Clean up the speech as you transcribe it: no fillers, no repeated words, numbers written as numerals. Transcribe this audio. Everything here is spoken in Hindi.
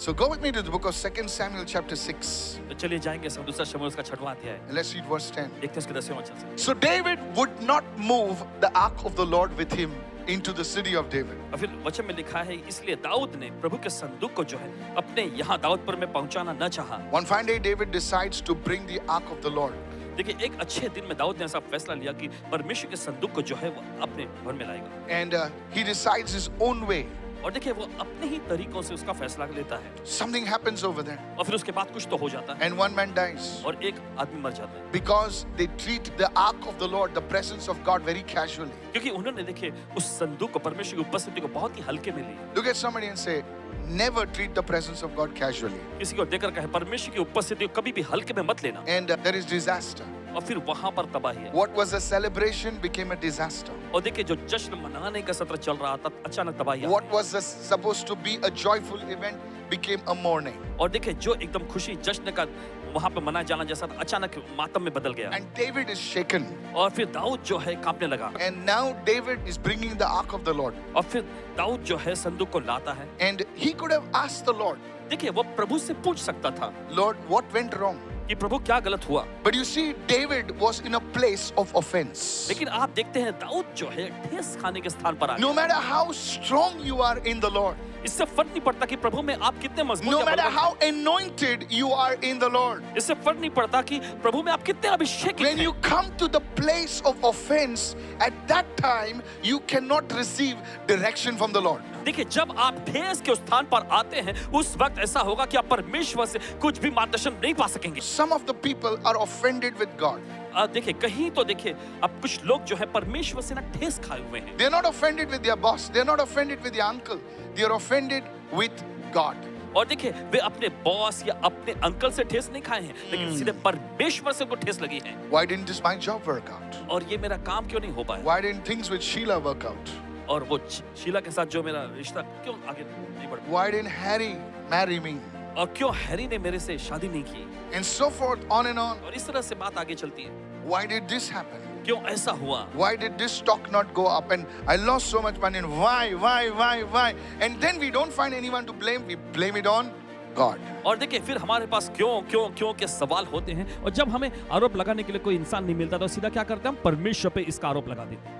So go with me to the book of 2 Samuel chapter 6. तो चलिए जाएंगे सब दूसरा शमूएल का 6वां अध्याय। And let's read verse 10. देखते हैं उसके 10वें वचन से। So David would not move the ark of the Lord with him into the city of David. और फिर वचन में लिखा है इसलिए दाऊद ने प्रभु के संदूक को जो है अपने यहाँ दाऊदपुर में पहुंचाना न चाहा। One fine day David decides to bring the ark of the Lord. देखिए एक अच्छे दिन में दाऊद ने ऐसा फैसला लिया कि परमेश्वर के संदूक को जो है वो अपने भवन में लाएगा। And he decides his own way. और देखिए वो अपने ही तरीकों से उसका फैसला लेता है। Something happens over there. और फिर उसके बाद कुछ तो हो जाता है। And one man dies. और एक आदमी मर जाता है। Because they treat the ark of the Lord, the presence of God, very casually. क्योंकि उन्होंने देखिए उस संदूक को परमेश्वर की उपस्थिति को बहुत ही हल्के में लिया। Look at somebody and say, never treat the presence of God casually. किसी को देखकर कहे परमेश्वर की उपस्थिति को कभी भी हल्के में मत लेना। And there is disaster. और फिर वहां पर तबाही है। What was a celebration became a disaster. और देखिए जो जश्न मनाने का सत्र चल रहा था अचानक तबाही आ गई। What was supposed to be a joyful event became a mourning. और देखिए जो एकदम खुशी जश्न का वहां पे मनाया जाना जैसा था अचानक मातम में बदल गया। And David is shaken. और फिर दाऊद जो है कांपने लगा। And now David is bringing the ark of the Lord. और फिर दाऊद जो है संदूक को लाता है। And he could have asked the Lord, देखिए वो प्रभु से पूछ सकता था Lord, what went wrong? कि प्रभु क्या गलत हुआ। But you see, David was in a place of offense. लेकिन आप देखते हैं दाऊद जो है ठेस खाने के स्थान पर आ No गया। matter how strong you are in the Lord, इससे फर्क नहीं पड़ता कि प्रभु में आप कितने मजबूत no या matter बलवान how anointed you are in the Lord, हैं। इससे फर्क नहीं पड़ता कि प्रभु में आप कितने अभिषेकित when हैं। you come to the place of offense, at that time you cannot receive direction from the Lord. देखिए जब आप ठेस के उस स्थान पर आते हैं उस वक्त ऐसा होगा कि आप परमेश्वर से कुछ भी मार्गदर्शन नहीं पा सकेंगे। Some of the people are offended with God. देखिए कहीं तो देखिए अब कुछ लोग जो है परमेश्वर से ना ठेस खाए हुए हैं। They're not offended with their boss. They're not offended with their uncle. They are offended with God. और देखिए वे अपने बॉस या अपने अंकल से ठेस नहीं खाए हैं लेकिन सीधे परमेश्वर से उनको ठेस लगी है। Why didn't this my job work out? और ये मेरा काम क्यों नहीं हो पाया। Why didn't things with Sheila work out? और वो शीला के साथ जो मेरा रिश्ता क्यों आगे नहीं बढ़ पाया। Why didn't Harry marry me? और क्यों हैरी ने मेरे से शादी नहीं की। And so forth, on and on. और इस तरह से बात आगे चलती है। Why did this happen? क्यों ऐसा हुआ। Why did this stock not go up? And I lost so much money. And why? And then we don't find anyone to blame. We blame it on God. और देखिए फिर हमारे पास क्यों के सवाल होते हैं और जब हमें आरोप लगाने के लिए कोई इंसान नहीं मिलता तो सीधा क्या करते हैं हम परमेश्वर पे इसका आरोप लगा देते हैं।